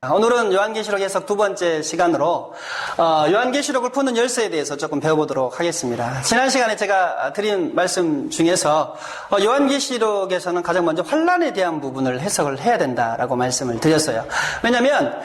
오늘은 요한계시록 해석 두 번째 시간으로 요한계시록을 푸는 열쇠에 대해서 조금 배워보도록 하겠습니다. 지난 시간에 제가 드린 말씀 중에서 요한계시록에서는 가장 먼저 환란에 대한 부분을 해석을 해야 된다라고 말씀을 드렸어요. 왜냐하면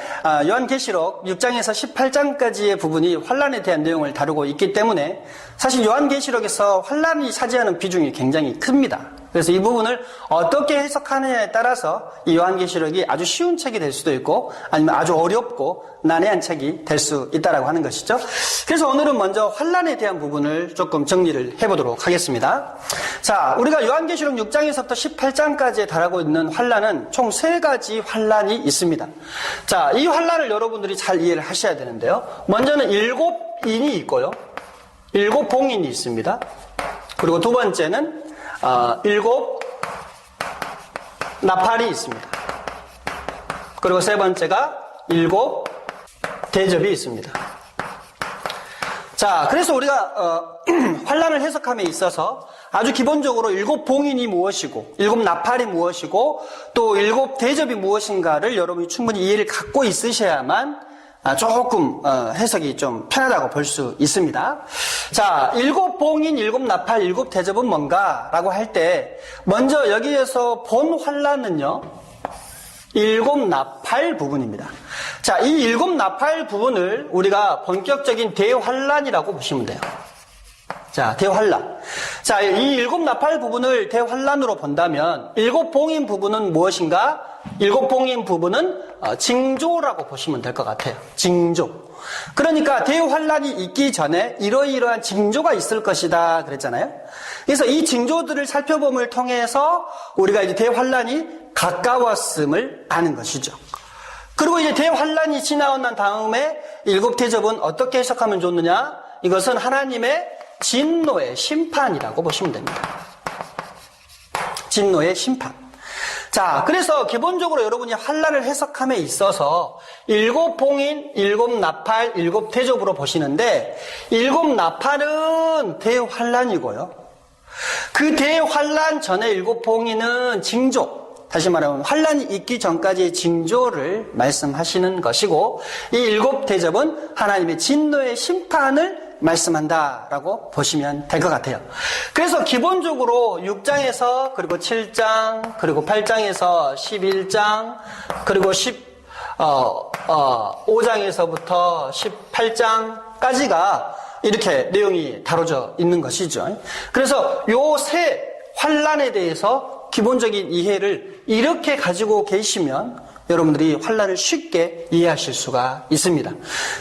요한계시록 6장에서 18장까지의 부분이 환란에 대한 내용을 다루고 있기 때문에 사실 요한계시록에서 환란이 차지하는 비중이 굉장히 큽니다. 그래서 이 부분을 어떻게 해석하느냐에 따라서 이 요한계시록이 아주 쉬운 책이 될 수도 있고 아니면 아주 어렵고 난해한 책이 될 수 있다라고 하는 것이죠. 그래서 오늘은 먼저 환란에 대한 부분을 조금 정리를 해보도록 하겠습니다. 자, 우리가 요한계시록 6장에서부터 18장까지에 달하고 있는 환란은 총 3가지 환란이 있습니다. 자, 이 환란을 여러분들이 잘 이해를 하셔야 되는데요. 먼저는 7인이 있고요. 7봉인이 있습니다. 그리고 두 번째는 7 나팔이 있습니다. 그리고 세 번째가 7 대접이 있습니다. 자, 그래서 우리가 환란을 해석함에 있어서 아주 기본적으로 7봉인이 무엇이고 7 나팔이 무엇이고 또 7 대접이 무엇인가를 여러분이 충분히 이해를 갖고 있으셔야만 조금 해석이 좀 편하다고 볼 수 있습니다. 자, 7봉인, 7 나팔, 7 대접은 뭔가라고 할 때 먼저 여기에서 본 환란은요 7 나팔 부분입니다. 자, 이 7 나팔 부분을 우리가 본격적인 대환란이라고 보시면 돼요. 자, 대환란. 자, 이 7 나팔 부분을 대환란으로 본다면 7 봉인 부분은 무엇인가? 7 봉인 부분은 징조라고 보시면 될 것 같아요. 징조. 그러니까 대환란이 있기 전에 이러이러한 징조가 있을 것이다 그랬잖아요. 그래서 이 징조들을 살펴봄을 통해서 우리가 이제 대환란이 가까웠음을 아는 것이죠. 그리고 이제 대환란이 지나고 난 다음에 7 대접은 어떻게 해석하면 좋느냐? 이것은 하나님의 진노의 심판이라고 보시면 됩니다. 진노의 심판. 자, 그래서 기본적으로 여러분이 환란을 해석함에 있어서 7 봉인, 7 나팔, 7 대접으로 보시는데 7 나팔은 대환란이고요. 그 대환란 전에 7 봉인은 징조. 다시 말하면 환란이 있기 전까지의 징조를 말씀하시는 것이고 이 7 대접은 하나님의 진노의 심판을 말씀한다라고 보시면 될 것 같아요. 그래서 기본적으로 6장에서 그리고 7장 그리고 8장에서 11장 그리고 5장에서부터 18장까지가 이렇게 내용이 다뤄져 있는 것이죠. 그래서 요 세 환란에 대해서 기본적인 이해를 이렇게 가지고 계시면 여러분들이 환란을 쉽게 이해하실 수가 있습니다.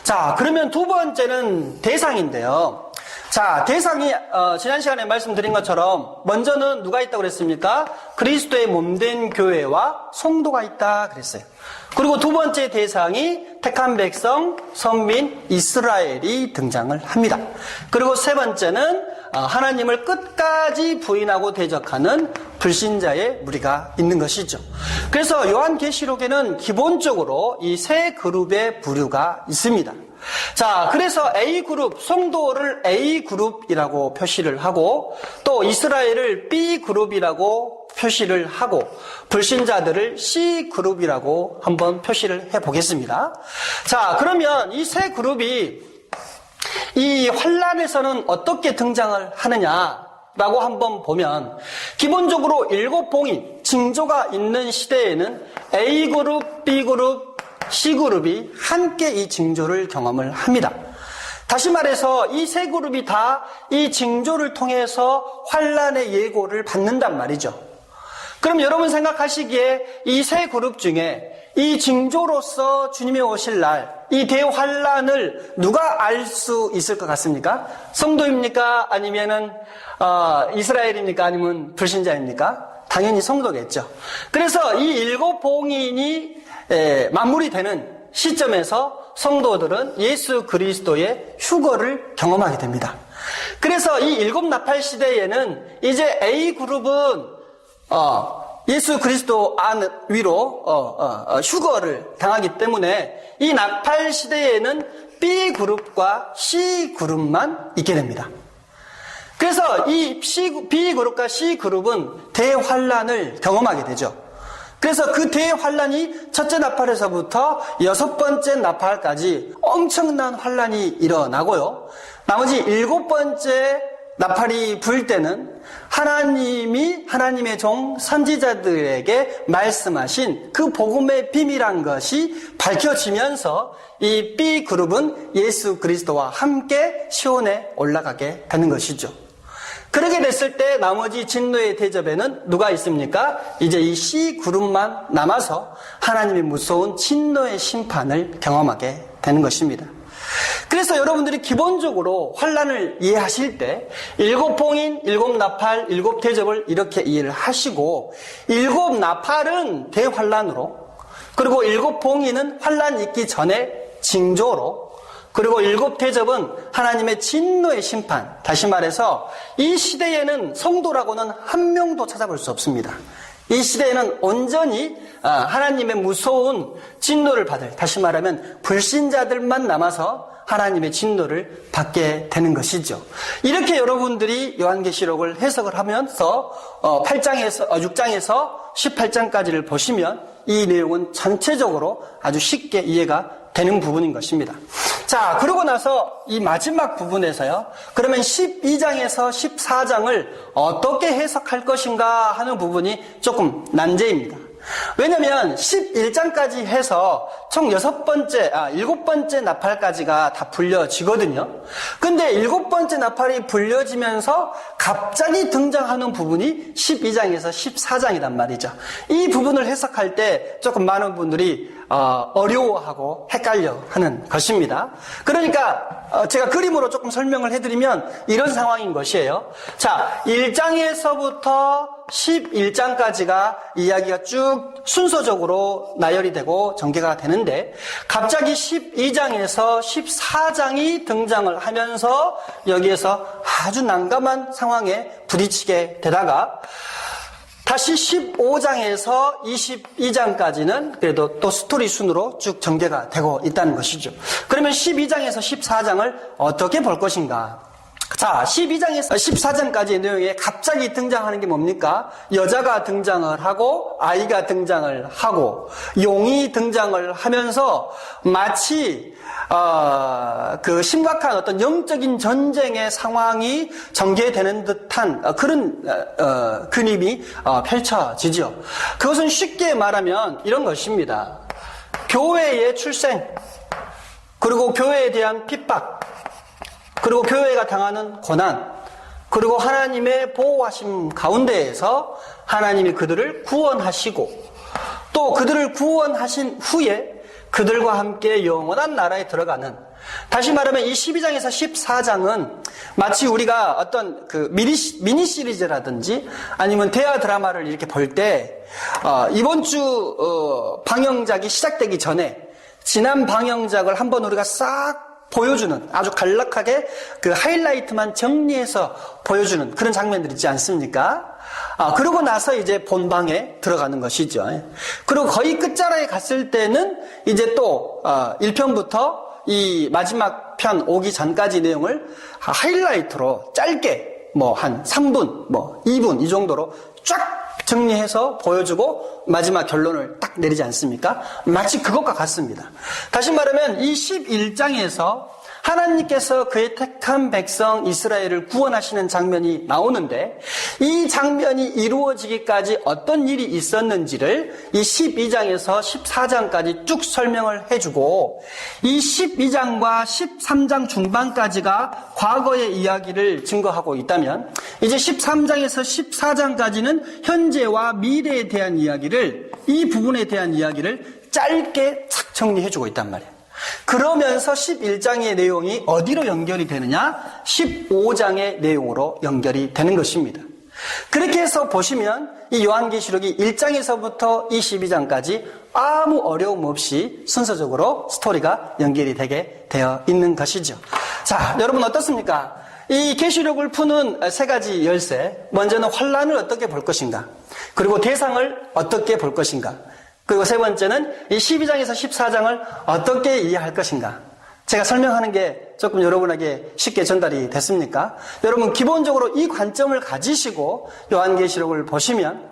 자, 그러면 두 번째는 대상인데요. 자, 대상이 지난 시간에 말씀드린 것처럼 먼저는 누가 있다고 그랬습니까? 그리스도의 몸된 교회와 성도가 있다 그랬어요. 그리고 두 번째 대상이 택한 백성, 선민, 이스라엘이 등장을 합니다. 그리고 세 번째는 하나님을 끝까지 부인하고 대적하는 불신자의 무리가 있는 것이죠. 그래서 요한계시록에는 기본적으로 이 세 그룹의 부류가 있습니다. 자, 그래서 A그룹, 성도를 A그룹이라고 표시를 하고 또 이스라엘을 B그룹이라고 표시를 하고 불신자들을 C그룹이라고 한번 표시를 해보겠습니다. 자, 그러면 이 세 그룹이 이 환란에서는 어떻게 등장을 하느냐라고 한번 보면 기본적으로 7 봉인, 징조가 있는 시대에는 A그룹, B그룹, C그룹이 함께 이 징조를 경험을 합니다. 다시 말해서 이 세 그룹이 다 이 징조를 통해서 환란의 예고를 받는단 말이죠. 그럼 여러분 생각하시기에 이 세 그룹 중에 이 징조로서 주님이 오실 날 이 대환란을 누가 알 수 있을 것 같습니까? 성도입니까? 아니면은 이스라엘입니까? 아니면 불신자입니까? 당연히 성도겠죠. 그래서 이 7 봉인이 만물이 되는 시점에서 성도들은 예수 그리스도의 휴거를 경험하게 됩니다. 그래서 이 7 나팔 시대에는 이제 A그룹은 예수 그리스도 위로 휴거를 당하기 때문에 이 나팔 시대에는 B그룹과 C그룹만 있게 됩니다. 그래서 이 B그룹과 C그룹은 대환란을 경험하게 되죠. 그래서 그 대환란이 첫째 나팔에서부터 여섯 번째 나팔까지 엄청난 환란이 일어나고요. 나머지 일곱 번째 나팔이 불 때는 하나님이 하나님의 종 선지자들에게 말씀하신 그 복음의 비밀한 것이 밝혀지면서 이 B그룹은 예수 그리스도와 함께 시온에 올라가게 되는 것이죠. 그렇게 됐을 때 나머지 진노의 대접에는 누가 있습니까? 이제 이 C그룹만 남아서 하나님의 무서운 진노의 심판을 경험하게 되는 것입니다. 그래서 여러분들이 기본적으로 환란을 이해하실 때 일곱 봉인, 일곱 나팔, 일곱 대접을 이렇게 이해를 하시고 일곱 나팔은 대환란으로 그리고 일곱 봉인은 환란 있기 전에 징조로 그리고 일곱 대접은 하나님의 진노의 심판. 다시 말해서 이 시대에는 성도라고는 한 명도 찾아볼 수 없습니다. 이 시대에는 온전히 하나님의 무서운 진노를 받을, 다시 말하면 불신자들만 남아서 하나님의 진노를 받게 되는 것이죠. 이렇게 여러분들이 요한계시록을 해석을 하면서 6장에서 18장까지를 보시면 이 내용은 전체적으로 아주 쉽게 이해가 되는 부분인 것입니다. 자, 그러고 나서 이 마지막 부분에서요. 그러면 12장에서 14장을 어떻게 해석할 것인가 하는 부분이 조금 난제입니다. 왜냐면 11장까지 해서 총 7번째 나팔까지가 다 불려지거든요. 근데 7번째 나팔이 불려지면서 갑자기 등장하는 부분이 12장에서 14장이란 말이죠. 이 부분을 해석할 때 조금 많은 분들이 어려워하고 헷갈려 하는 것입니다. 그러니까 제가 그림으로 조금 설명을 해드리면 이런 상황인 것이에요. 자, 1장에서부터 11장까지가 이야기가 쭉 순서적으로 나열이 되고 전개가 되는데 갑자기 12장에서 14장이 등장을 하면서 여기에서 아주 난감한 상황에 부딪히게 되다가 다시 15장에서 22장까지는 그래도 또 스토리 순으로 쭉 전개가 되고 있다는 것이죠. 그러면 12장에서 14장을 어떻게 볼 것인가? 자, 12장에서 14장까지의 내용에 갑자기 등장하는 게 뭡니까? 여자가 등장을 하고 아이가 등장을 하고 용이 등장을 하면서 마치 그 심각한 어떤 영적인 전쟁의 상황이 전개되는 듯한 그런 그림이 펼쳐지죠. 그것은 쉽게 말하면 이런 것입니다. 교회의 출생, 그리고 교회에 대한 핍박, 그리고 교회가 당하는 고난, 그리고 하나님의 보호하심 가운데에서 하나님이 그들을 구원하시고 또 그들을 구원하신 후에 그들과 함께 영원한 나라에 들어가는, 다시 말하면 이 12장에서 14장은 마치 우리가 어떤 그 미니 시리즈라든지 아니면 대화 드라마를 이렇게 볼 때 이번 주 방영작이 시작되기 전에 지난 방영작을 한번 우리가 싹 보여주는, 아주 간략하게 그 하이라이트만 정리해서 보여주는 그런 장면들 있지 않습니까? 그러고 나서 이제 본방에 들어가는 것이죠. 그리고 거의 끝자락에 갔을 때는 이제 또 1편부터 이 마지막 편 오기 전까지 내용을 하이라이트로 짧게 뭐 한 3분, 뭐 2분 이 정도로 쫙 정리해서 보여주고 마지막 결론을 딱 내리지 않습니까? 마치 그것과 같습니다. 다시 말하면 이 11장에서 하나님께서 그의 택한 백성 이스라엘을 구원하시는 장면이 나오는데 이 장면이 이루어지기까지 어떤 일이 있었는지를 이 12장에서 14장까지 쭉 설명을 해주고 이 12장과 13장 중반까지가 과거의 이야기를 증거하고 있다면 이제 13장에서 14장까지는 현재와 미래에 대한 이야기를, 이 부분에 대한 이야기를 짧게 착 정리해주고 있단 말이에요. 그러면서 11장의 내용이 어디로 연결이 되느냐? 15장의 내용으로 연결이 되는 것입니다. 그렇게 해서 보시면 이 요한계시록이 1장에서부터 22장까지 아무 어려움 없이 순서적으로 스토리가 연결이 되게 되어 있는 것이죠. 자, 여러분 어떻습니까? 이 계시록을 푸는 세 가지 열쇠, 먼저는 환란을 어떻게 볼 것인가, 그리고 대상을 어떻게 볼 것인가, 그리고 세 번째는 이 12장에서 14장을 어떻게 이해할 것인가. 제가 설명하는 게 조금 여러분에게 쉽게 전달이 됐습니까? 여러분 기본적으로 이 관점을 가지시고 요한계시록을 보시면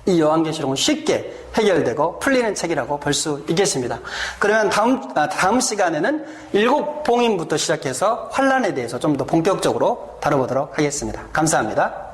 이 요한계시록은 쉽게 해결되고 풀리는 책이라고 볼 수 있겠습니다. 그러면 다음 시간에는 7봉인부터 시작해서 환란에 대해서 좀 더 본격적으로 다뤄보도록 하겠습니다. 감사합니다.